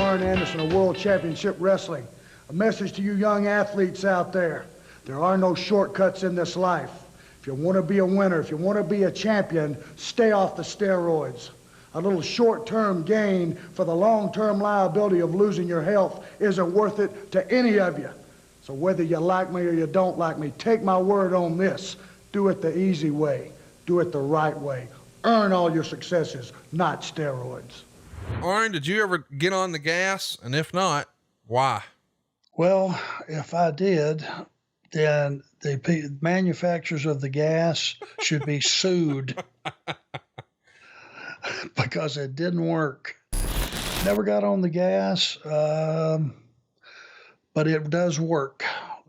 Arn Anderson of World Championship Wrestling. A message to you young athletes out there. There are no shortcuts in this life. If you want to be a winner, if you want to be a champion, stay off the steroids. A little short-term gain for the long-term liability of losing your health isn't worth it to any of you. So whether you like me or you don't like me, take my word on this. Do it the easy way. Do it the right way. Earn all your successes, not steroids. Arn, did you ever get on the gas? And if not, why? Well, if I did, then the manufacturers of the gas should be sued because it didn't work. Never got on the gas, but it does work.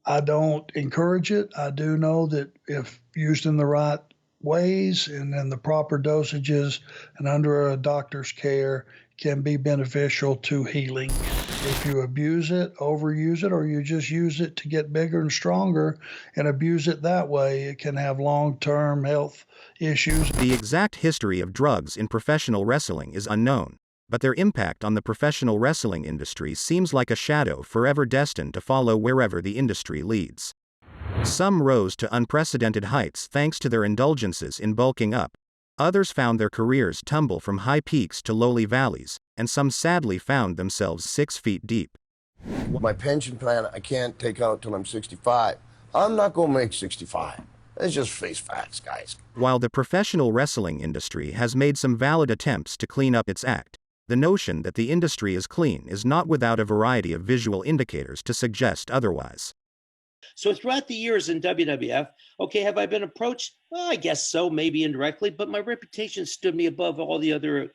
I don't encourage it. I do know that if used in the right ways and in the proper dosages and under a doctor's care, can be beneficial to healing. If you abuse it, overuse it, or you just use it to get bigger and stronger and abuse it that way, it can have long-term health issues. The exact history of drugs in professional wrestling is unknown, but their impact on the professional wrestling industry seems like a shadow forever destined to follow wherever the industry leads. Some rose to unprecedented heights thanks to their indulgences in bulking up. Others found their careers tumble from high peaks to lowly valleys, and some sadly found themselves 6 feet deep. My pension plan I can't take out till I'm 65. I'm not going to make 65. Let's just face facts, guys. While the professional wrestling industry has made some valid attempts to clean up its act, the notion that the industry is clean is not without a variety of visual indicators to suggest otherwise. So throughout the years in WWF, okay, have I been approached? Well, I guess so, maybe indirectly, but my reputation stood me above all the other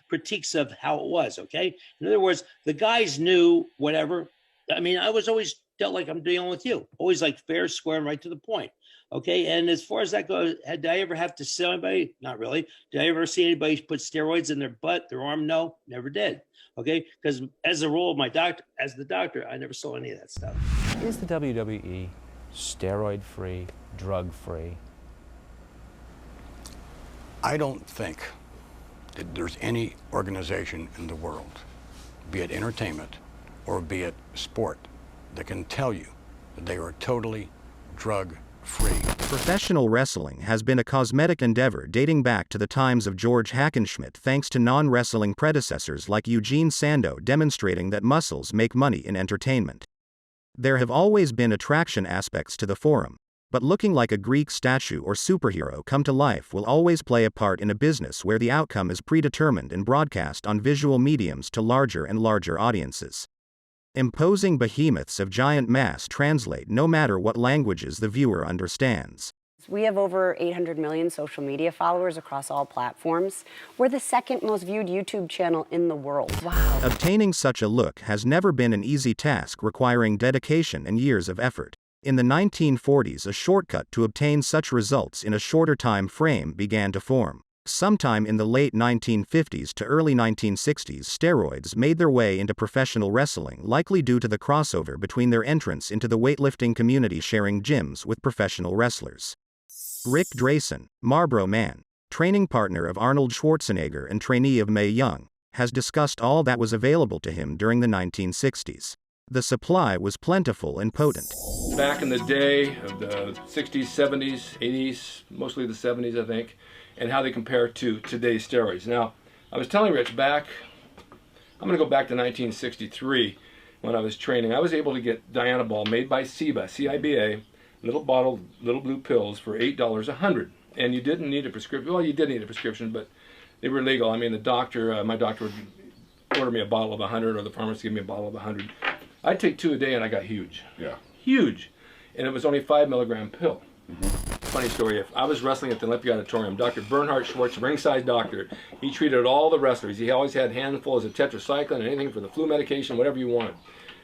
critiques of how it was, okay? In other words, the guys knew whatever. I mean, I was always dealt like I'm dealing with you, always like fair, square, and right to the point, okay? And as far as that goes, did I ever have to sell anybody? Not really. Did I ever see anybody put steroids in their butt, their arm? No, never did. Okay, because as a role of my doctor, as the doctor, I never saw any of that stuff. Is the WWE steroid-free, drug-free? I don't think that there's any organization in the world, be it entertainment or be it sport, that can tell you that they are totally drug-free. Professional wrestling has been a cosmetic endeavor dating back to the times of George Hackenschmidt, thanks to non-wrestling predecessors like Eugene Sandow demonstrating that muscles make money in entertainment. There have always been attraction aspects to the forum, but looking like a Greek statue or superhero come to life will always play a part in a business where the outcome is predetermined and broadcast on visual mediums to larger and larger audiences. Imposing behemoths of giant mass translate no matter what languages the viewer understands. We have over 800 million social media followers across all platforms. We're the second most viewed YouTube channel in the world. Wow. Obtaining such a look has never been an easy task, requiring dedication and years of effort. In the 1940s, a shortcut to obtain such results in a shorter time frame began to form. Sometime in the late 1950s to early 1960s, steroids made their way into professional wrestling, likely due to the crossover between their entrance into the weightlifting community sharing gyms with professional wrestlers. Rick Drayson, Marlboro Man, training partner of Arnold Schwarzenegger and trainee of Mae Young, has discussed all that was available to him during the 1960s. The supply was plentiful and potent. Back in the day of the 60s, 70s, 80s, mostly the 70s, I think, and how they compare to today's steroids. Now, I was telling Rich back, I'm going to go back to 1963 when I was training. I was able to get Dianabol made by CIBA, C-I-B-A, little bottle, little blue pills for $8 a 100. And you didn't need a prescription. Well, you did need a prescription, but they were legal. I mean, the doctor, my doctor would order me a bottle of 100, or the pharmacist give me a bottle of 100. I'd take 2 a day and I got huge. Yeah. Huge. And it was only a 5-milligram pill. Funny story, if I was wrestling at the Olympia Auditorium, Dr. Bernhard Schwartz, ringside doctor, he treated all the wrestlers. He always had handfuls of tetracycline and anything for the flu medication, whatever you wanted.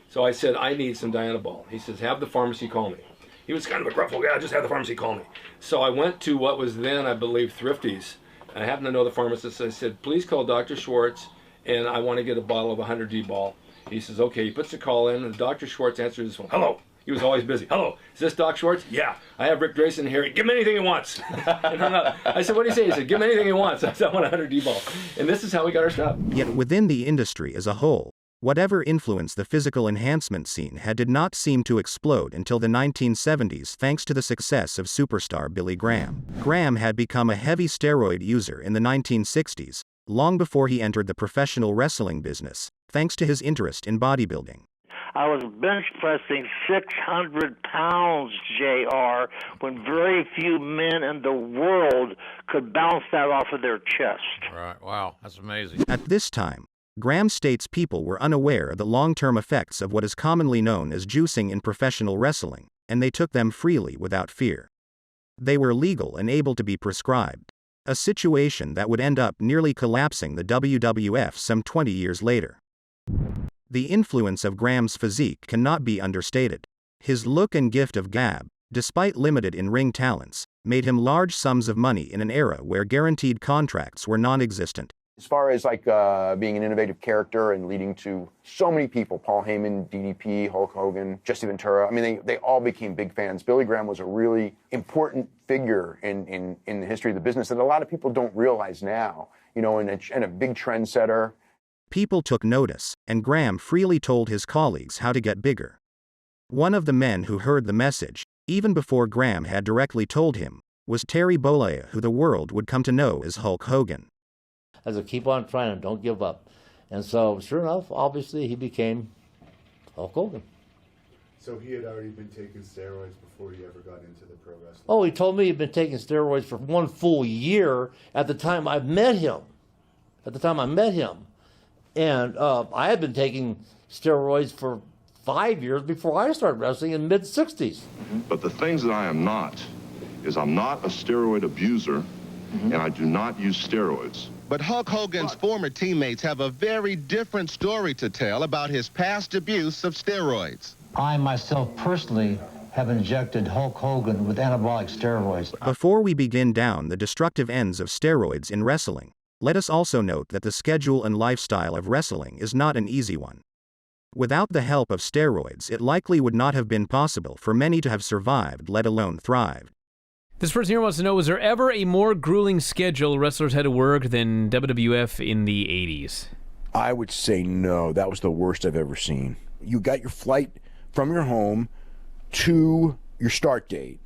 So I said, I need some Dianabol. He says, have the pharmacy call me. He was kind of a gruff old guy, just have the pharmacy call me. So I went to what was then, I believe, Thrifty's. I happened to know the pharmacist. I said, please call Dr. Schwartz, and I want to get a bottle of 100 D-ball. He says, okay. He puts the call in, and Dr. Schwartz answers his phone. Hello. He was always busy. Hello, is this Doc Schwartz? Yeah, I have Rick Drayson here. Give him anything he wants. I said, what do you say? He said, give him anything he wants. I said, I want 100 D-ball. And this is how we got our stuff. Yet within the industry as a whole, Whatever influence the physical enhancement scene had did not seem to explode until the 1970s thanks to the success of superstar Billy Graham. Graham had become a heavy steroid user in the 1960s, long before he entered the professional wrestling business, thanks to his interest in bodybuilding. I was bench pressing 600 pounds, JR, when very few men in the world could bounce that off of their chest. Right. Wow. That's amazing. At this time, Graham states people were unaware of the long-term effects of what is commonly known as juicing in professional wrestling, and they took them freely without fear. They were legal and able to be prescribed, a situation that would end up nearly collapsing the WWF some 20 years later. The influence of Graham's physique cannot be understated. His look and gift of gab, despite limited in-ring talents, made him large sums of money in an era where guaranteed contracts were non-existent. As far as being an innovative character and leading to so many people, Paul Heyman, DDP, Hulk Hogan, Jesse Ventura, I mean, they all became big fans. Billy Graham was a really important figure in the history of the business that a lot of people don't realize now, you know, and a big trendsetter. People took notice, and Graham freely told his colleagues how to get bigger. One of the men who heard the message, even before Graham had directly told him, was Terry Bollea, who the world would come to know as Hulk Hogan. I said, keep on trying and don't give up. And so, sure enough, obviously, he became Hulk Hogan. So he had already been taking steroids before he ever got into the pro wrestling? Oh, he told me he'd been taking steroids for 1 full year at the time I met him. And I had been taking steroids for 5 years before I started wrestling in the mid-'60s. But the things that I am not is I'm not a steroid abuser, and I do not use steroids. But Hulk Hogan's former teammates have a very different story to tell about his past abuse of steroids. I myself personally have injected Hulk Hogan with anabolic steroids. Before we begin down the destructive ends of steroids in wrestling, let us also note that the schedule and lifestyle of wrestling is not an easy one. Without the help of steroids, it likely would not have been possible for many to have survived, let alone thrived. This person here wants to know, was there ever a more grueling schedule wrestlers had to work than WWF in the 80s? I would say no. That was the worst I've ever seen. You got your flight from your home to your start date.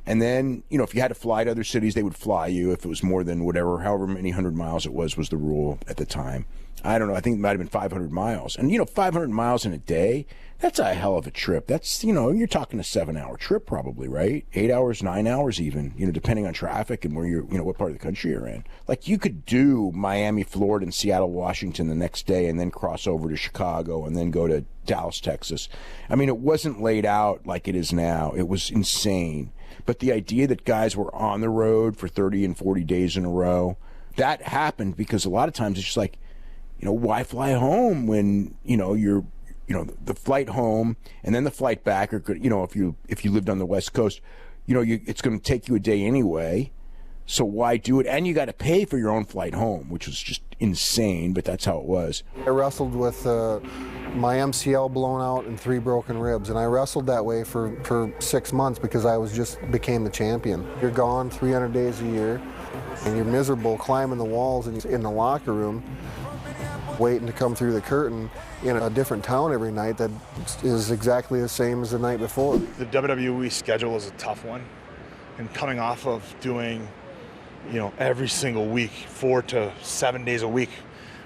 And then, you know, if you had to fly to other cities, they would fly you. If it was more than however many 100 miles it was the rule at the time. I don't know. I think it might have been 500 miles. And, you know, 500 miles in a day, that's a hell of a trip. That's, you know, you're talking a 7-hour trip probably, right? 8 hours, 9 hours even, you know, depending on traffic and where you're, you know, what part of the country you're in. Like, you could do Miami, Florida, and Seattle, Washington the next day and then cross over to Chicago and then go to Dallas, Texas. I mean, it wasn't laid out like it is now. It was insane. But the idea that guys were on the road for 30 and 40 days in a row, that happened because a lot of times it's just like, you know, why fly home when, you know, you're, you know, the flight home and then the flight back, or, you know, if you lived on the West Coast, you know, it's going to take you a day anyway. So why do it? And you got to pay for your own flight home, which was just insane, but that's how it was. I wrestled with my MCL blown out and 3 broken ribs, and I wrestled that way for 6 months because I became the champion. You're gone 300 days a year, and you're miserable climbing the walls and in the locker room, waiting to come through the curtain in a different town every night that is exactly the same as the night before. The WWE schedule is a tough one, and coming off of doing, you know, every single week, 4 to 7 days a week.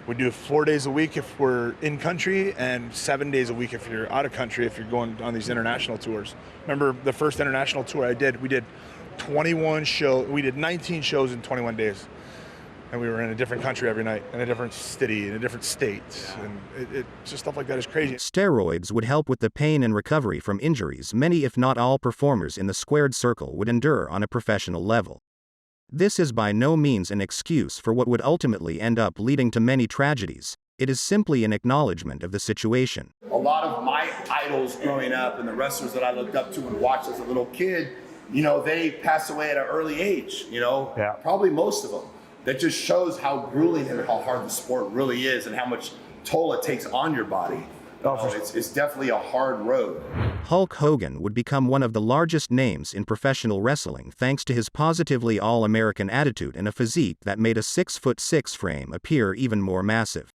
We do 4 days a week if we're in country and 7 days a week if you're out of country, if you're going on these international tours. Remember the first international tour I did, we did 21 shows, we did 19 shows in 21 days. And we were in a different country every night, in a different city, in a different state. And just stuff like that is crazy. Steroids would help with the pain and recovery from injuries many, if not all, performers in the squared circle would endure on a professional level. This is by no means an excuse for what would ultimately end up leading to many tragedies. It is simply an acknowledgement of the situation. A lot of my idols growing up and the wrestlers that I looked up to and watched as a little kid, you know, they passed away at an early age, you know, probably most of them. That just shows how grueling and how hard the sport really is and how much toll it takes on your body. It's definitely a hard road. Hulk Hogan would become one of the largest names in professional wrestling thanks to his positively all-American attitude and a physique that made a 6'6" frame appear even more massive.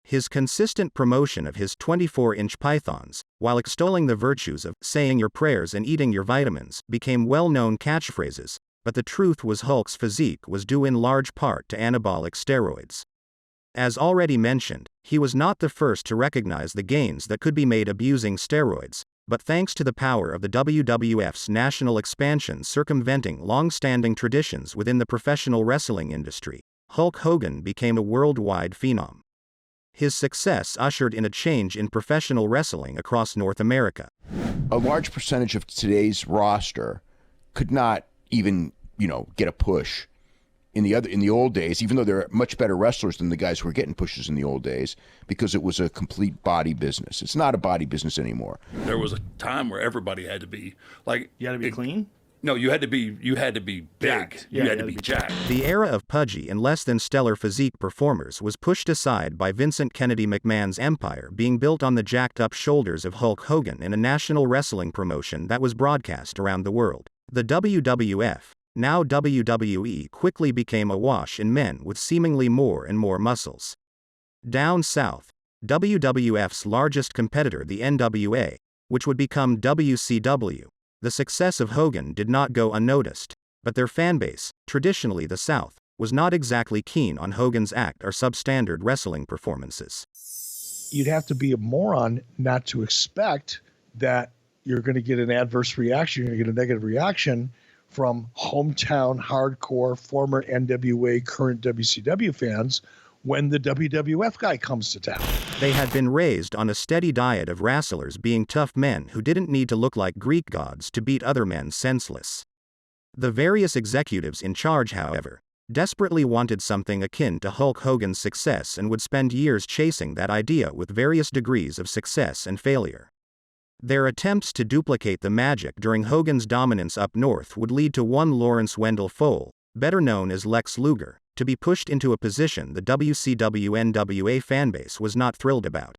His consistent promotion of his 24-inch pythons, while extolling the virtues of saying your prayers and eating your vitamins, became well-known catchphrases, but the truth was Hulk's physique was due in large part to anabolic steroids. As already mentioned, he was not the first to recognize the gains that could be made abusing steroids, but thanks to the power of the WWF's national expansion circumventing long-standing traditions within the professional wrestling industry, Hulk Hogan became a worldwide phenom. His success ushered in a change in professional wrestling across North America. A large percentage of today's roster could not even, get a push. In the old days, even though they're much better wrestlers than the guys who were getting pushes in the old days, because it was a complete body business. It's not a body business anymore. There was a time where everybody had to be like, you had to be clean? No, you had to be big. You had to be jacked. The era of pudgy and less than stellar physique performers was pushed aside by Vincent Kennedy McMahon's empire being built on the jacked-up shoulders of Hulk Hogan in a national wrestling promotion that was broadcast around the world. The WWF, now WWE, quickly became awash in men with seemingly more and more muscles. Down south, WWF's largest competitor, the NWA, which would become WCW, the success of Hogan did not go unnoticed, but their fanbase, traditionally the South, was not exactly keen on Hogan's act or substandard wrestling performances. You'd have to be a moron not to expect that you're going to get an adverse reaction, you're going to get a negative reaction from hometown hardcore former NWA, current WCW fans when the WWF guy comes to town. They had been raised on a steady diet of wrestlers being tough men who didn't need to look like Greek gods to beat other men senseless. The various executives in charge, however, desperately wanted something akin to Hulk Hogan's success and would spend years chasing that idea with various degrees of success and failure. Their attempts to duplicate the magic during Hogan's dominance up north would lead to one Lawrence Wendell Fole, better known as Lex Luger, to be pushed into a position the WCW NWA fanbase was not thrilled about.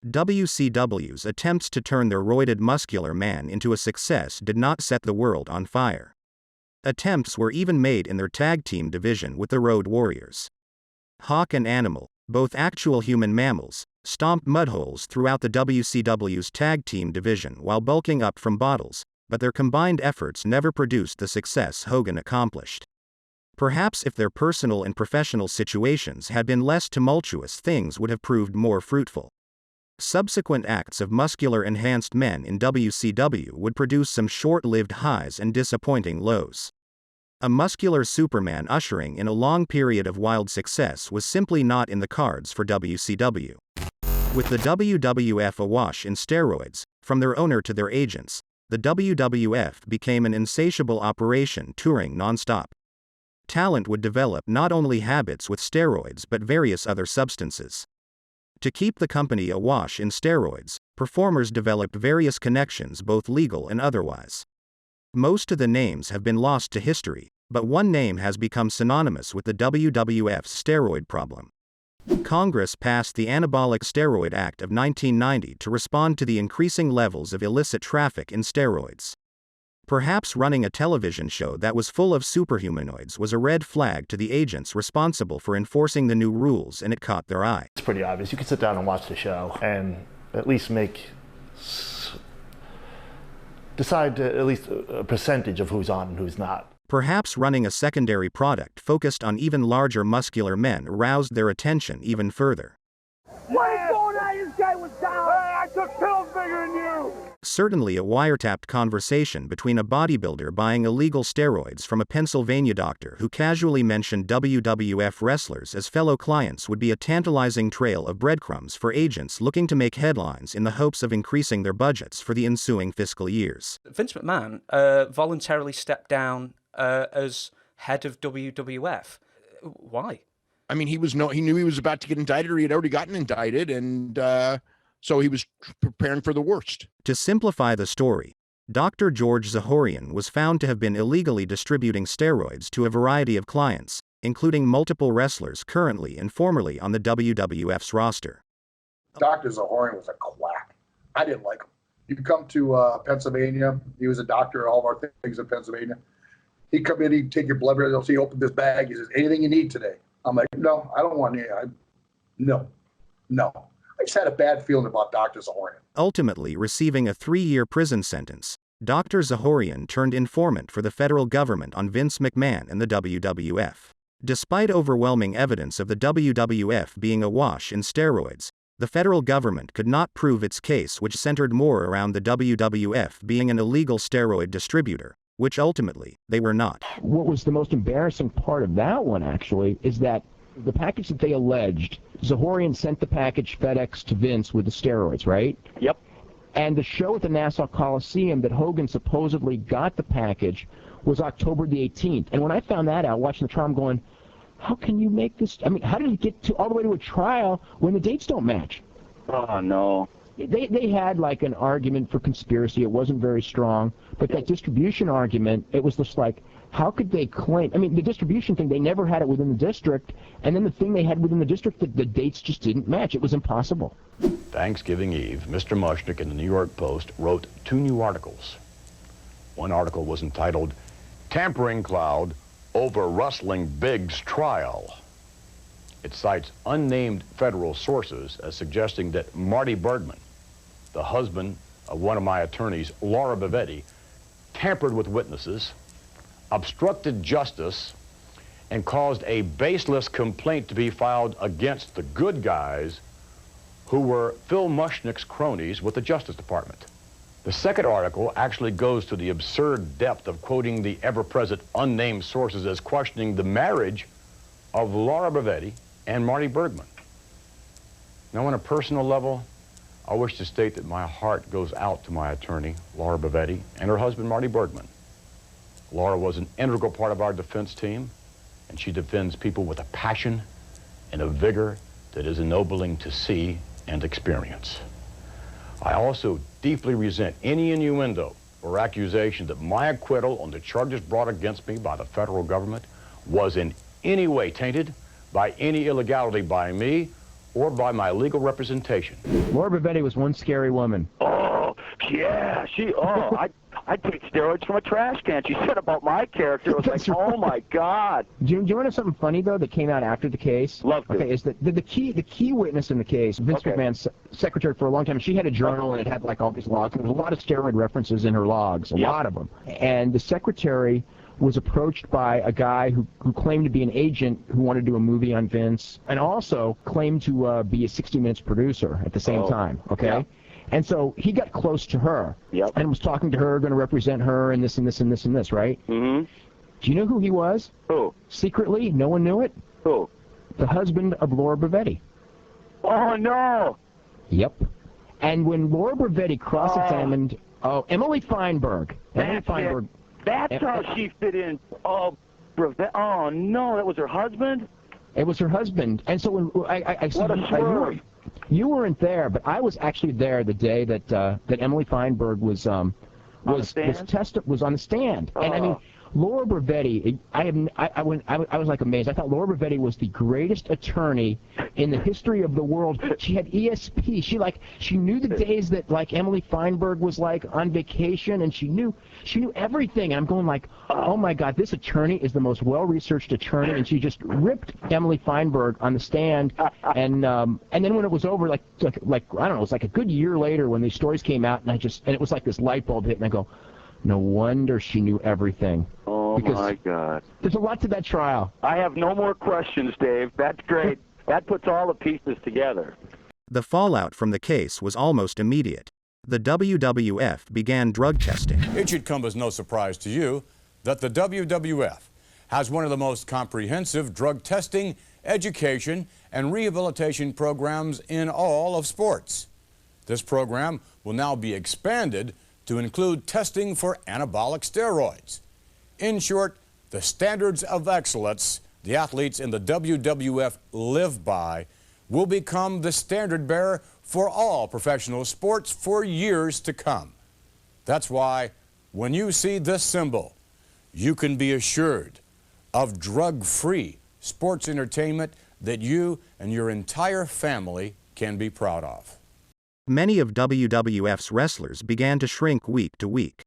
WCW's attempts to turn their roided muscular man into a success did not set the world on fire. Attempts were even made in their tag team division with the Road Warriors. Hawk and Animal, both actual human mammals, stomped mudholes throughout the WCW's tag team division while bulking up from bottles, but their combined efforts never produced the success Hogan accomplished. Perhaps if their personal and professional situations had been less tumultuous, things would have proved more fruitful. Subsequent acts of muscular enhanced men in WCW would produce some short-lived highs and disappointing lows. A muscular Superman ushering in a long period of wild success was simply not in the cards for WCW. With the WWF awash in steroids, from their owner to their agents, the WWF became an insatiable operation touring non-stop. Talent would develop not only habits with steroids but various other substances. To keep the company awash in steroids, performers developed various connections, both legal and otherwise. Most of the names have been lost to history, but one name has become synonymous with the WWF's steroid problem. Congress passed the Anabolic Steroid Act of 1990 to respond to the increasing levels of illicit traffic in steroids. Perhaps running a television show that was full of superhumanoids was a red flag to the agents responsible for enforcing the new rules, and it caught their eye. It's pretty obvious. You can sit down and watch the show and at least decide at least a percentage of who's on and who's not. Perhaps running a secondary product focused on even larger muscular men aroused their attention even further. What is going on? This guy was down. Hey, I took pills bigger than you. Certainly a wiretapped conversation between a bodybuilder buying illegal steroids from a Pennsylvania doctor who casually mentioned WWF wrestlers as fellow clients would be a tantalizing trail of breadcrumbs for agents looking to make headlines in the hopes of increasing their budgets for the ensuing fiscal years. Vince McMahon voluntarily stepped down as head of WWF. Why? I mean, he knew he was about to get indicted, or he had already gotten indicted, and so he was preparing for the worst. To simplify the story, Dr. George Zahorian was found to have been illegally distributing steroids to a variety of clients, including multiple wrestlers currently and formerly on the WWF's roster. Dr. Zahorian was a quack. I didn't like him. You come to Pennsylvania. He was a doctor, all of our things in Pennsylvania. He'd come in, he'd take your blood pressure. He'll see, open this bag. He says, anything you need today? I'm like, no, I don't want any. No. I just had a bad feeling about Dr. Zahorian. Ultimately receiving a 3-year prison sentence, Dr. Zahorian turned informant for the federal government on Vince McMahon and the WWF. Despite overwhelming evidence of the WWF being awash in steroids, the federal government could not prove its case, which centered more around the WWF being an illegal steroid distributor, which ultimately they were not. What was the most embarrassing part of that one, actually, is that the package that they alleged, Zahorian sent the package FedEx to Vince with the steroids, right? Yep. And the show at the Nassau Coliseum that Hogan supposedly got the package was October the 18th. And when I found that out, watching the trial, I'm going, how can you make this? I mean, how did it get all the way to a trial when the dates don't match? Oh, no. They had like an argument for conspiracy. It wasn't very strong. But that distribution argument, it was just like, how could they claim? I mean, the distribution thing, they never had it within the district. And then the thing they had within the district, the dates just didn't match. It was impossible. Thanksgiving Eve, Mr. Mushnick in the New York Post wrote 2 new articles. One article was entitled, Tampering Cloud Over Rustling Big's Trial. It cites unnamed federal sources as suggesting that Marty Bergman, the husband of one of my attorneys, Laura Bavetti, tampered with witnesses, obstructed justice, and caused a baseless complaint to be filed against the good guys who were Phil Mushnick's cronies with the Justice Department. The second article actually goes to the absurd depth of quoting the ever-present unnamed sources as questioning the marriage of Laura Bavetti and Marty Bergman. Now, on a personal level, I wish to state that my heart goes out to my attorney, Laura Bavetti, and her husband, Marty Bergman. Laura was an integral part of our defense team, and she defends people with a passion and a vigor that is ennobling to see and experience. I also deeply resent any innuendo or accusation that my acquittal on the charges brought against me by the federal government was in any way tainted by any illegality by me or by my legal representation. Laura Bavetti was one scary woman. Oh, yeah, I'd take steroids from a trash can. She said about my character, it was like, oh my God. Do you want to know something funny, though, that came out after the case? Love to. Okay, is that the key witness in the case, Vince McMahon's secretary for a long time, she had a journal and it had like all these logs, and there was a lot of steroid references in her logs, a lot of them. And the secretary was approached by a guy who claimed to be an agent who wanted to do a movie on Vince, and also claimed to be a 60 Minutes producer at the same time, okay? Yeah. And so he got close to her and was talking to her, going to represent her and this and this and this and this, right? Mm-hmm. Do you know who he was? Who? Secretly, no one knew it? Who? The husband of Laura Bavetti. Oh, no! Yep. And when Laura Bavetti cross-examined, Emily Feinberg. That's how she fit in. Oh, no, that was her husband? It was her husband. And so when I said, you weren't there, but I was actually there the day that Emily Feinberg was on the stand. And I mean, Laura Bavetti, I was like amazed. I thought Laura Bavetti was the greatest attorney in the history of the world. She had ESP. She knew the days that like Emily Feinberg was like on vacation, and she knew everything. And I'm going like, oh my God, this attorney is the most well-researched attorney. And she just ripped Emily Feinberg on the stand. And then when it was over, like I don't know, it was like a good year later when these stories came out, and it was like this light bulb hit, and I go, no wonder she knew everything. Oh, my God. There's a lot to that trial. I have no more questions, Dave. That's great. That puts all the pieces together. The fallout from the case was almost immediate. The WWF began drug testing. It should come as no surprise to you that the WWF has one of the most comprehensive drug testing, education, and rehabilitation programs in all of sports. This program will now be expanded to include testing for anabolic steroids. In short, the standards of excellence the athletes in the WWF live by will become the standard bearer for all professional sports for years to come. That's why when you see this symbol, you can be assured of drug-free sports entertainment that you and your entire family can be proud of. Many of WWF's wrestlers began to shrink week to week.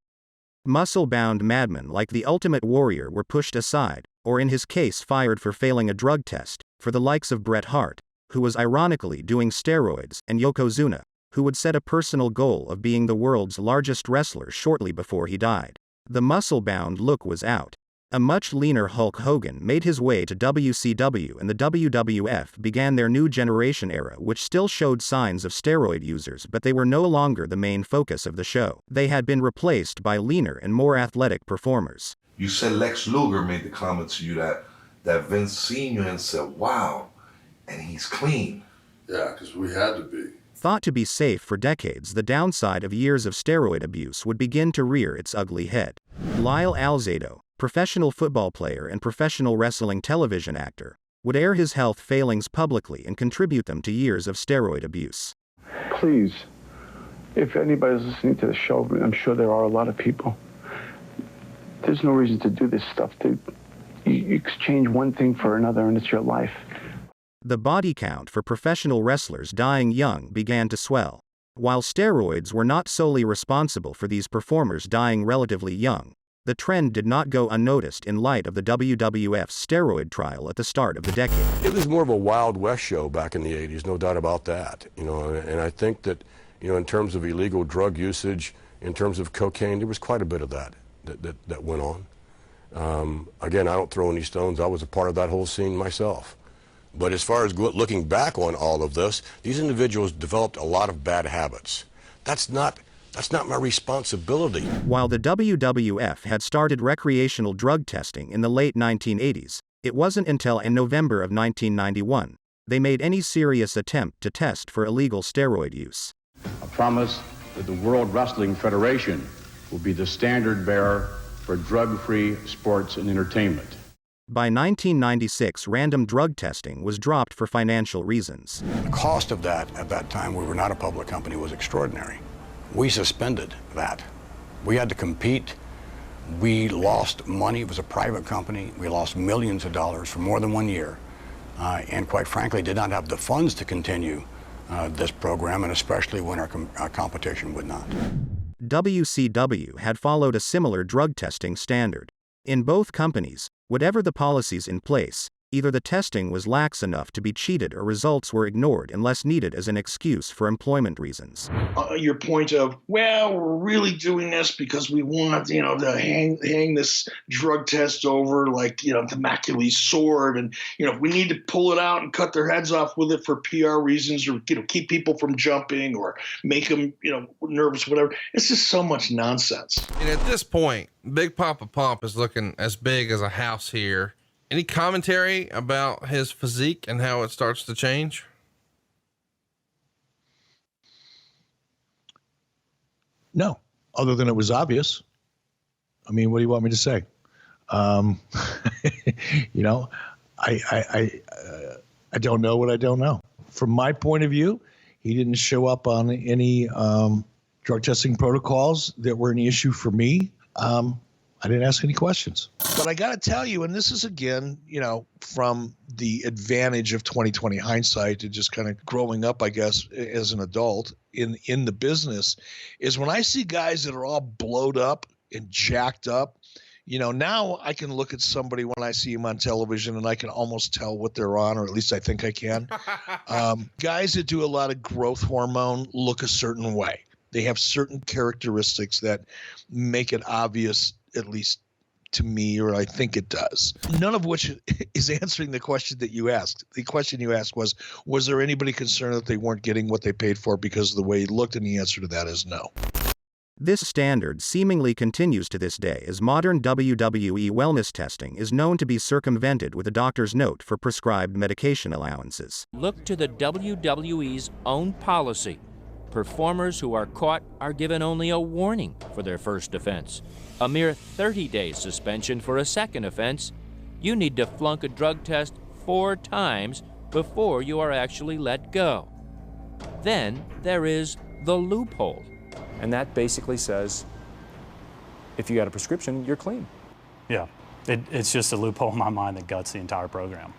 Muscle-bound madmen like the Ultimate Warrior were pushed aside, or in his case fired for failing a drug test, for the likes of Bret Hart, who was ironically doing steroids, and Yokozuna, who would set a personal goal of being the world's largest wrestler shortly before he died. The muscle-bound look was out. A much leaner Hulk Hogan made his way to WCW, and the WWF began their new generation era, which still showed signs of steroid users, but they were no longer the main focus of the show. They had been replaced by leaner and more athletic performers. You said Lex Luger made the comment to you that Vince seen you and said, wow, and he's clean. Yeah, because we had to be. Thought to be safe for decades, the downside of years of steroid abuse would begin to rear its ugly head. Lyle Alzado, professional football player and professional wrestling television actor, would air his health failings publicly and contribute them to years of steroid abuse. Please, if anybody's listening to the show, I'm sure there are a lot of people, there's no reason to do this stuff. You exchange one thing for another and it's your life. The body count for professional wrestlers dying young began to swell. While steroids were not solely responsible for these performers dying relatively young, the trend did not go unnoticed in light of the WWF's steroid trial at the start of the decade. It was more of a Wild West show back in the 80s, no doubt about that. And I think that, in terms of illegal drug usage, in terms of cocaine, there was quite a bit of that went on. Again, I don't throw any stones. I was a part of that whole scene myself. But as far as looking back on all of this, these individuals developed a lot of bad habits. That's not my responsibility. While the WWF had started recreational drug testing in the late 1980s, it wasn't until in November of 1991 they made any serious attempt to test for illegal steroid use. A promise that the World Wrestling Federation will be the standard bearer for drug-free sports and entertainment. By 1996, random drug testing was dropped for financial reasons. The cost of that at that time, we were not a public company, was extraordinary. We suspended that. We had to compete. We lost money. It was a private company. We lost millions of dollars for more than 1 year. And quite frankly, did not have the funds to continue this program, and especially when our competition would not. WCW had followed a similar drug testing standard. In both companies, whatever the policies in place, either the testing was lax enough to be cheated or results were ignored unless needed as an excuse for employment reasons. Your point of, well, we're really doing this because we want, to hang this drug test over like, Damocles' sword. And, we need to pull it out and cut their heads off with it for PR reasons or, keep people from jumping or make them, nervous, whatever. It's just so much nonsense. And at this point, Big Papa Pump is looking as big as a house here. Any commentary about his physique and how it starts to change? No, other than it was obvious. I mean, what do you want me to say? I don't know what I don't know. From my point of view, he didn't show up on any drug testing protocols that were an issue for me. I didn't ask any questions. But I got to tell you, and this is again, from the advantage of 2020 hindsight and just kind of growing up, I guess, as an adult in the business, is when I see guys that are all blowed up and jacked up, now I can look at somebody when I see them on television and I can almost tell what they're on, or at least I think I can. Guys that do a lot of growth hormone look a certain way. They have certain characteristics that make it obvious, at least to me, or I think it does. None of which is answering the question that you asked. The question you asked was there anybody concerned that they weren't getting what they paid for because of the way he looked? And the answer to that is no. This standard seemingly continues to this day, as modern WWE wellness testing is known to be circumvented with a doctor's note for prescribed medication allowances. Look to the WWE's own policy. Performers who are caught are given only a warning for their first offense. A mere 30-day suspension for a second offense. You need to flunk a drug test 4 times before you are actually let go. Then there is the loophole. And that basically says, if you got a prescription, you're clean. Yeah, it's just a loophole in my mind that guts the entire program.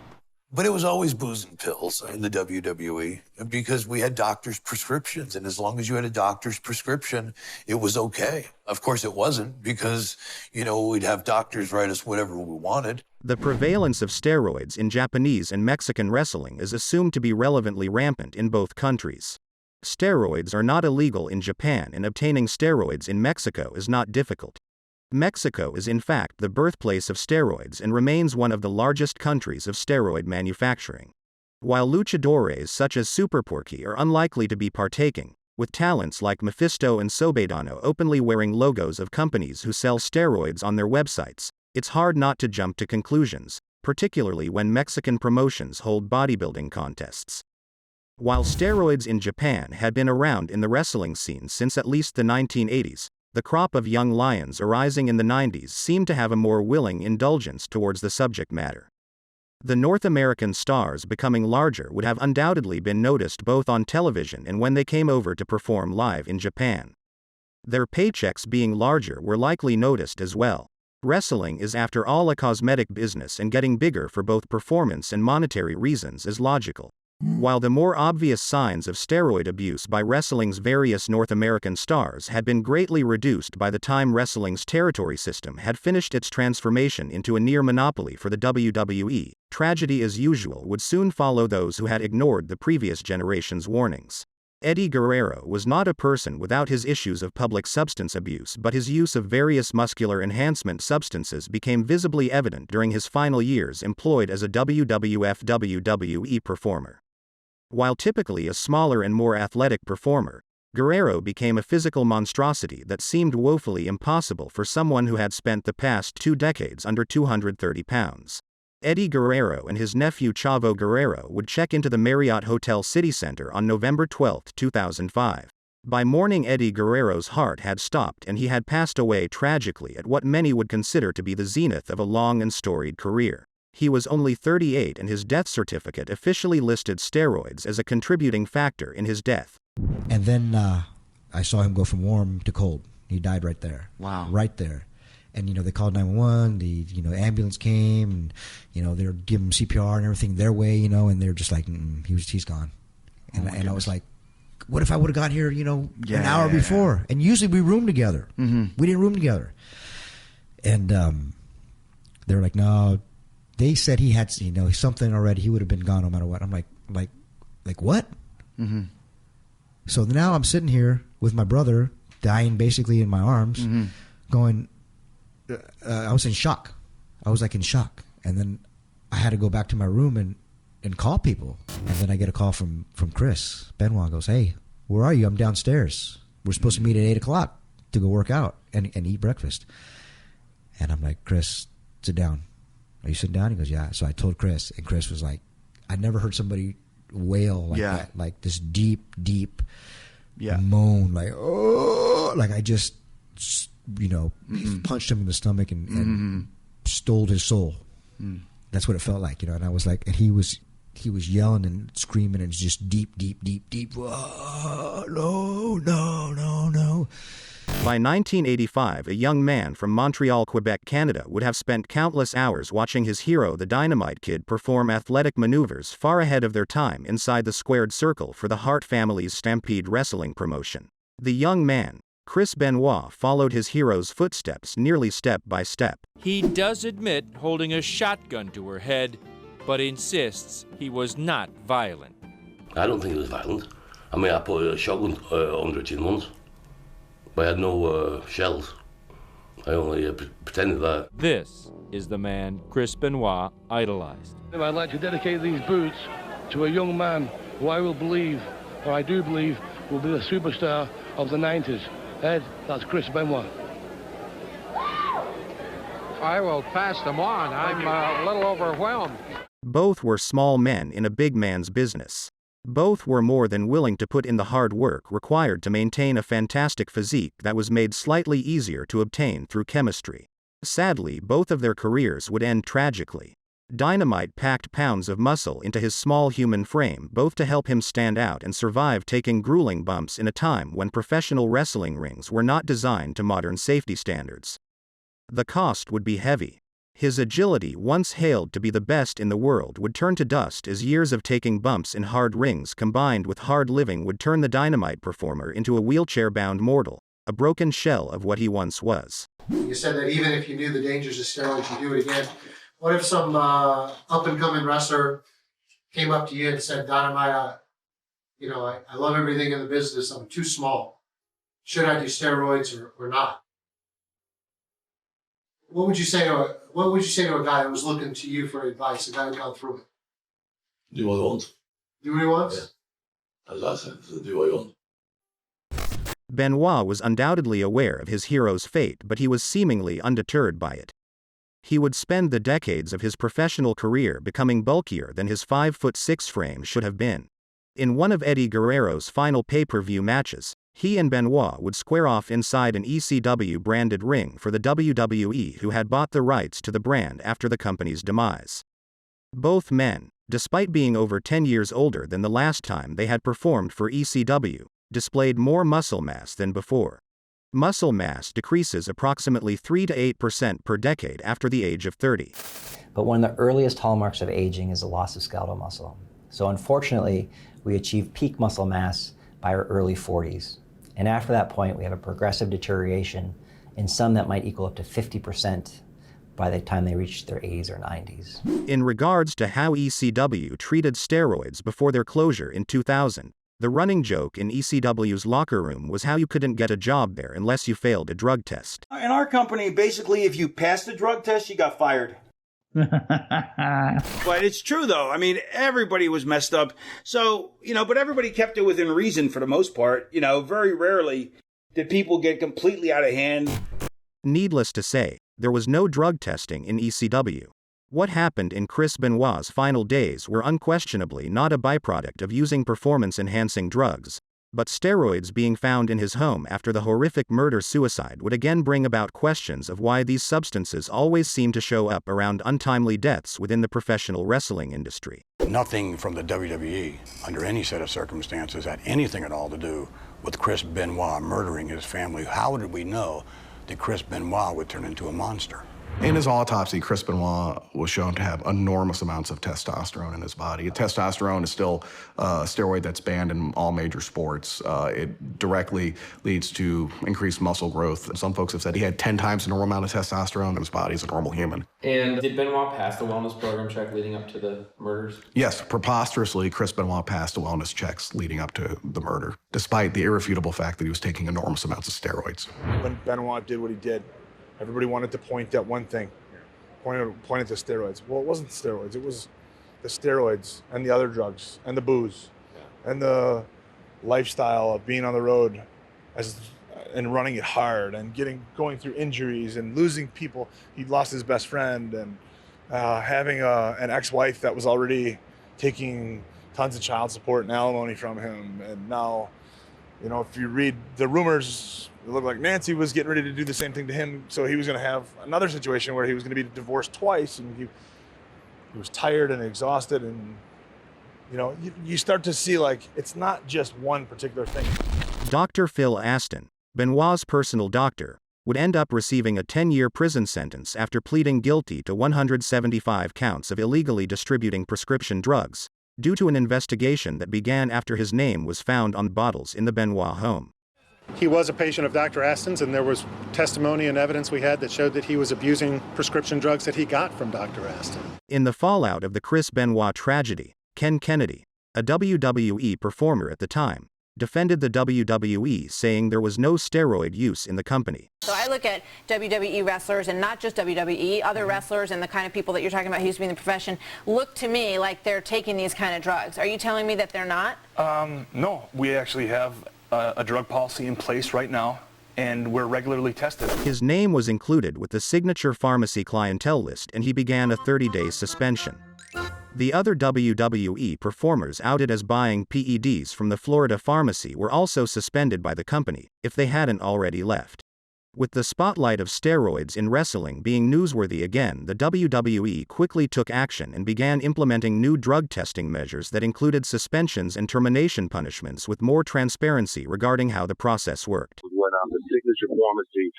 But it was always booze and pills in the WWE because we had doctor's prescriptions. And as long as you had a doctor's prescription, it was okay. Of course, it wasn't because, you know, we'd have doctors write us whatever we wanted. The prevalence of steroids in Japanese and Mexican wrestling is assumed to be relevantly rampant in both countries. Steroids are not illegal in Japan, and obtaining steroids in Mexico is not difficult. Mexico is in fact the birthplace of steroids and remains one of the largest countries of steroid manufacturing. While luchadores such as Super Porky are unlikely to be partaking, with talents like Mephisto and Sobedano openly wearing logos of companies who sell steroids on their websites, it's hard not to jump to conclusions, particularly when Mexican promotions hold bodybuilding contests. While steroids in Japan had been around in the wrestling scene since at least the 1980s, the crop of young lions arising in the 90s seemed to have a more willing indulgence towards the subject matter. The North American stars becoming larger would have undoubtedly been noticed both on television and when they came over to perform live in Japan. Their paychecks being larger were likely noticed as well. Wrestling is after all a cosmetic business, and getting bigger for both performance and monetary reasons is logical. While the more obvious signs of steroid abuse by wrestling's various North American stars had been greatly reduced by the time wrestling's territory system had finished its transformation into a near monopoly for the WWE, tragedy as usual would soon follow those who had ignored the previous generation's warnings. Eddie Guerrero was not a person without his issues of public substance abuse, but his use of various muscular enhancement substances became visibly evident during his final years employed as a WWE performer. While typically a smaller and more athletic performer, Guerrero became a physical monstrosity that seemed woefully impossible for someone who had spent the past 2 decades under 230 pounds. Eddie Guerrero and his nephew Chavo Guerrero would check into the Marriott Hotel City Center on November 12, 2005. By morning, Eddie Guerrero's heart had stopped and he had passed away tragically at what many would consider to be the zenith of a long and storied career. He was only 38 and his death certificate officially listed steroids as a contributing factor in his death. And then I saw him go from warm to cold. He died right there. Wow. Right there. And, you know, they called 911, the ambulance came, and, you know, they were giving him CPR and everything their way, you know, and they're just like, he's gone. And I was like, what if I would have got here, you know, an hour before? And usually we roomed together. Mm-hmm. We didn't room together. And they were like, no. They said he had, you know, something already. He would have been gone no matter what. I'm like what? Mm-hmm. So now I'm sitting here with my brother dying basically in my arms, going. I was in shock. I was like in shock, and then I had to go back to my room and call people. And then I get a call from Chris Benoit. Goes, hey, where are you? I'm downstairs. We're supposed to meet at 8:00 to go work out and eat breakfast. And I'm like, Chris, sit down. Are you sitting down? He goes, yeah. So I told Chris, and Chris was like, I never heard somebody wail like that, like this deep moan, like, oh, like I just, you know, punched him in the stomach and stole his soul. That's what it felt like, you know. And I was like, and he was yelling and screaming, and just deep. Whoa, no. By 1985, a young man from Montreal, Quebec, Canada would have spent countless hours watching his hero, the Dynamite Kid, perform athletic maneuvers far ahead of their time inside the squared circle for the Hart family's Stampede Wrestling promotion. The young man, Chris Benoit, followed his hero's footsteps nearly step by step. He does admit holding a shotgun to her head, but insists he was not violent. I don't think it was violent. I mean, I put a shotgun under her chin once. I had no shells. I only pretended that. This is the man Chris Benoit idolized. I'd like to dedicate these boots to a young man who I do believe, will be the superstar of the 90s. Ed, that's Chris Benoit. I will pass them on. I'm a little overwhelmed. Both were small men in a big man's business. Both were more than willing to put in the hard work required to maintain a fantastic physique that was made slightly easier to obtain through chemistry. Sadly, both of their careers would end tragically. Dynamite packed pounds of muscle into his small human frame, both to help him stand out and survive taking grueling bumps in a time when professional wrestling rings were not designed to modern safety standards. The cost would be heavy. His agility, once hailed to be the best in the world, would turn to dust as years of taking bumps in hard rings combined with hard living would turn the dynamite performer into a wheelchair-bound mortal, a broken shell of what he once was. You said that even if you knew the dangers of steroids, you'd do it again. What if some up-and-coming wrestler came up to you and said, Dynamite, I love everything in the business. I'm too small. Should I do steroids or not? What would you say to a guy that was looking to you for advice, a guy who'd gone through it? Do what he wants. Do what he wants? Yeah. As I said, do what he wants. Benoit was undoubtedly aware of his hero's fate, but he was seemingly undeterred by it. He would spend the decades of his professional career becoming bulkier than his 5'6" frame should have been. In one of Eddie Guerrero's final pay-per-view matches, he and Benoit would square off inside an ECW-branded ring for the WWE, who had bought the rights to the brand after the company's demise. Both men, despite being over 10 years older than the last time they had performed for ECW, displayed more muscle mass than before. Muscle mass decreases approximately 3 to 8% per decade after the age of 30. But one of the earliest hallmarks of aging is the loss of skeletal muscle. So unfortunately, we achieve peak muscle mass by our early 40s. And after that point, we have a progressive deterioration in some that might equal up to 50% by the time they reach their 80s or 90s. In regards to how ECW treated steroids before their closure in 2000, the running joke in ECW's locker room was how you couldn't get a job there unless you failed a drug test. In our company, basically, if you passed the drug test, you got fired. But it's true, though. I mean, everybody was messed up. So, but everybody kept it within reason for the most part. Very rarely did people get completely out of hand. Needless to say, there was no drug testing in ECW. What happened in Chris Benoit's final days were unquestionably not a byproduct of using performance-enhancing drugs, but steroids being found in his home after the horrific murder-suicide would again bring about questions of why these substances always seem to show up around untimely deaths within the professional wrestling industry. Nothing from the WWE, under any set of circumstances, had anything at all to do with Chris Benoit murdering his family. How did we know that Chris Benoit would turn into a monster? In his autopsy, Chris Benoit was shown to have enormous amounts of testosterone in his body. Testosterone is still a steroid that's banned in all major sports. It directly leads to increased muscle growth. Some folks have said he had 10 times the normal amount of testosterone in his body as a normal human. And did Benoit pass the wellness program check leading up to the murders? Yes, preposterously, Chris Benoit passed the wellness checks leading up to the murder, despite the irrefutable fact that he was taking enormous amounts of steroids. When Benoit did what he did, everybody wanted to point at one thing, pointed to steroids. Well, it wasn't steroids. It was the steroids and the other drugs and the booze and the lifestyle of being on the road and running it hard and going through injuries and losing people. He lost his best friend and having an ex-wife that was already taking tons of child support and alimony from him. And now, if you read the rumors, it looked like Nancy was getting ready to do the same thing to him, so he was going to have another situation where he was going to be divorced twice, and he was tired and exhausted, and you start to see it's not just one particular thing. Dr. Phil Aston, Benoit's personal doctor, would end up receiving a 10-year prison sentence after pleading guilty to 175 counts of illegally distributing prescription drugs, due to an investigation that began after his name was found on bottles in the Benoit home. He was a patient of Dr. Aston's, and there was testimony and evidence we had that showed that he was abusing prescription drugs that he got from Dr. Aston. In the fallout of the Chris Benoit tragedy, Ken Kennedy, a WWE performer at the time, defended the WWE, saying there was no steroid use in the company. So I look at WWE wrestlers, and not just WWE, other wrestlers and the kind of people that you're talking about who used to be in the profession, look to me like they're taking these kind of drugs. Are you telling me that they're not? No, we actually have a drug policy in place right now, and we're regularly tested. His name was included with the signature pharmacy clientele list, and he began a 30-day suspension. The other WWE performers outed as buying PEDs from the Florida pharmacy were also suspended by the company, if they hadn't already left. With the spotlight of steroids in wrestling being newsworthy again, the WWE quickly took action and began implementing new drug testing measures that included suspensions and termination punishments with more transparency regarding how the process worked. We went out to Signature Pharmacy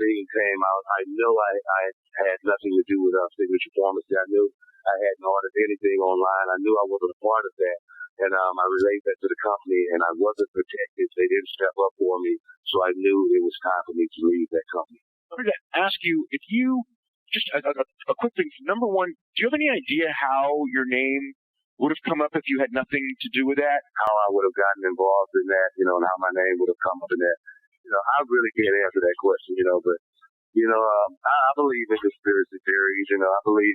thing came out, I knew I had nothing to do with signature pharmacy. I knew I hadn't ordered anything online. I knew I wasn't a part of that. And I relayed that to the company, and I wasn't protected. They didn't step up for me, so I knew it was time for me to leave that company. I wanted to ask you if you, just a quick thing. Number one, do you have any idea how your name would have come up if you had nothing to do with that? How I would have gotten involved in that, and how my name would have come up in that. I really can't answer that question, but, I believe in conspiracy theories, I don't believe,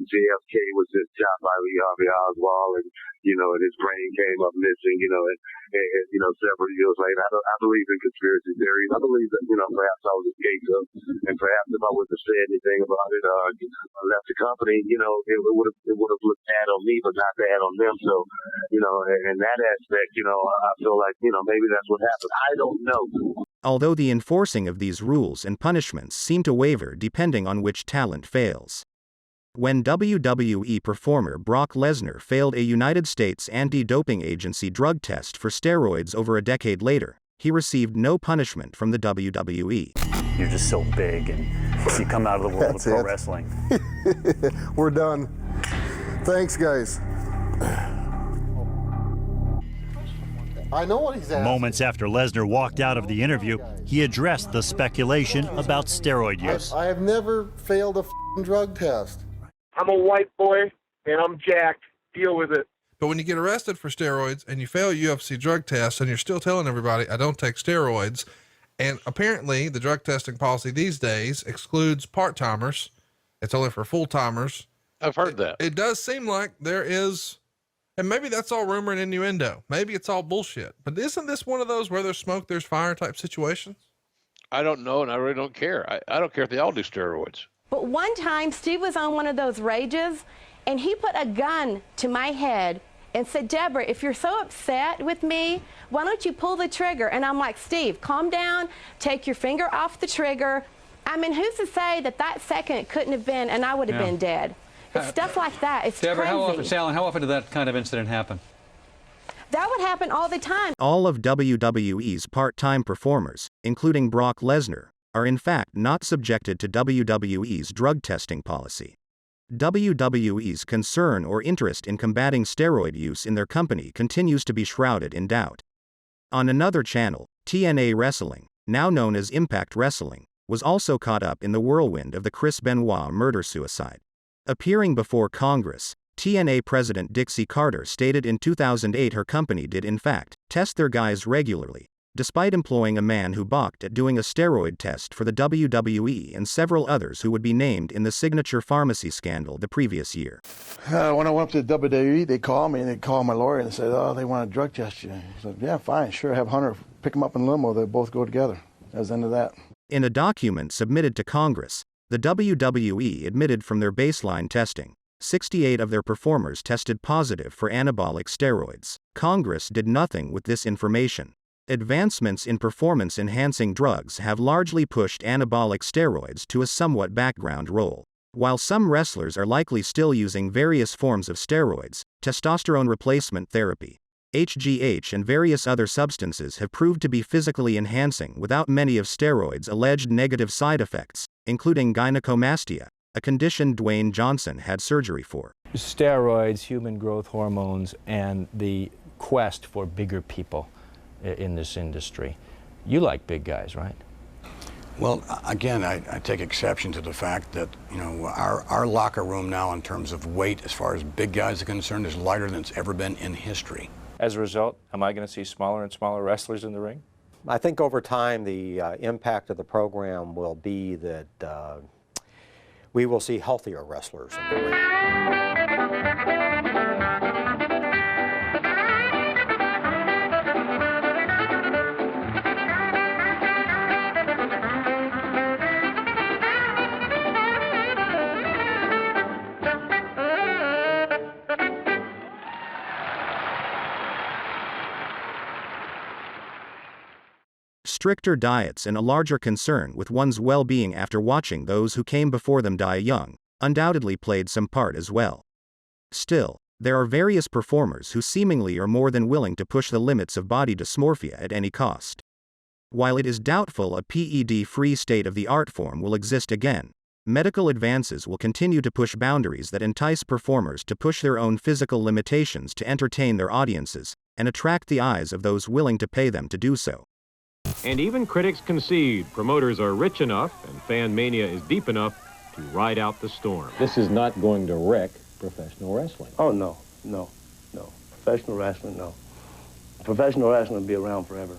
JFK was just shot by Lee Harvey Oswald and his brain came up missing, and several years later. I believe in conspiracy theories. I believe that, perhaps I was a scapegoat, and perhaps if I wouldn't have said anything about it, or left the company, it would have looked bad on me, but not bad on them. So, in that aspect, I feel like, maybe that's what happened. I don't know. Although the enforcing of these rules and punishments seem to waver depending on which talent fails. When WWE performer Brock Lesnar failed a United States anti-doping agency drug test for steroids over a decade later, he received no punishment from the WWE. You're just so big, and you come out of the world of pro wrestling. We're done. Thanks, guys. I know what he's asking. Moments after Lesnar walked out of the interview, he addressed the speculation about steroid use. I have never failed a f***ing drug test. I'm a white boy, and I'm jacked. Deal with it. But when you get arrested for steroids and you fail a UFC drug test and you're still telling everybody, I don't take steroids, and apparently the drug testing policy these days excludes part-timers. It's only for full-timers. I've heard that. It does seem like there is, and maybe that's all rumor and innuendo. Maybe it's all bullshit. But isn't this one of those where there's smoke, there's fire type situations? I don't know, and I really don't care. I don't care if they all do steroids. But one time, Steve was on one of those rages, and he put a gun to my head and said, Deborah, if you're so upset with me, why don't you pull the trigger? And I'm like, Steve, calm down, take your finger off the trigger. I mean, who's to say that that second couldn't have been, and I would have been dead? It's stuff like that. It's Deborah, crazy. How often did that kind of incident happen? That would happen all the time. All of WWE's part-time performers, including Brock Lesnar, are in fact not subjected to WWE's drug testing policy. WWE's concern or interest in combating steroid use in their company continues to be shrouded in doubt. On another channel, TNA Wrestling, now known as Impact Wrestling, was also caught up in the whirlwind of the Chris Benoit murder-suicide. Appearing before Congress, TNA President Dixie Carter stated in 2008 her company did in fact test their guys regularly, despite employing a man who balked at doing a steroid test for the WWE and several others who would be named in the signature pharmacy scandal the previous year. When I went up to the WWE, they called me and they called my lawyer and said, oh, they want to drug test you. I said, yeah, fine, sure, have Hunter pick them up in limo. They both go together. That was the end of that. In a document submitted to Congress, the WWE admitted from their baseline testing, 68 of their performers tested positive for anabolic steroids. Congress did nothing with this information. Advancements in performance-enhancing drugs have largely pushed anabolic steroids to a somewhat background role. While some wrestlers are likely still using various forms of steroids, testosterone replacement therapy, HGH and various other substances have proved to be physically enhancing without many of steroids' alleged negative side effects, including gynecomastia, a condition Dwayne Johnson had surgery for. Steroids, human growth hormones, and the quest for bigger people in this industry. You like big guys, right? Well, again, I take exception to the fact that, our locker room now in terms of weight, as far as big guys are concerned, is lighter than it's ever been in history. As a result, am I going to see smaller and smaller wrestlers in the ring? I think over time the impact of the program will be that we will see healthier wrestlers in the ring. Stricter diets and a larger concern with one's well-being after watching those who came before them die young, undoubtedly played some part as well. Still, there are various performers who seemingly are more than willing to push the limits of body dysmorphia at any cost. While it is doubtful a PED-free state-of-the-art form will exist again, medical advances will continue to push boundaries that entice performers to push their own physical limitations to entertain their audiences and attract the eyes of those willing to pay them to do so. And even critics concede promoters are rich enough and fan mania is deep enough to ride out the storm. This is not going to wreck professional wrestling. Oh, no. Professional wrestling, no. Professional wrestling will be around forever.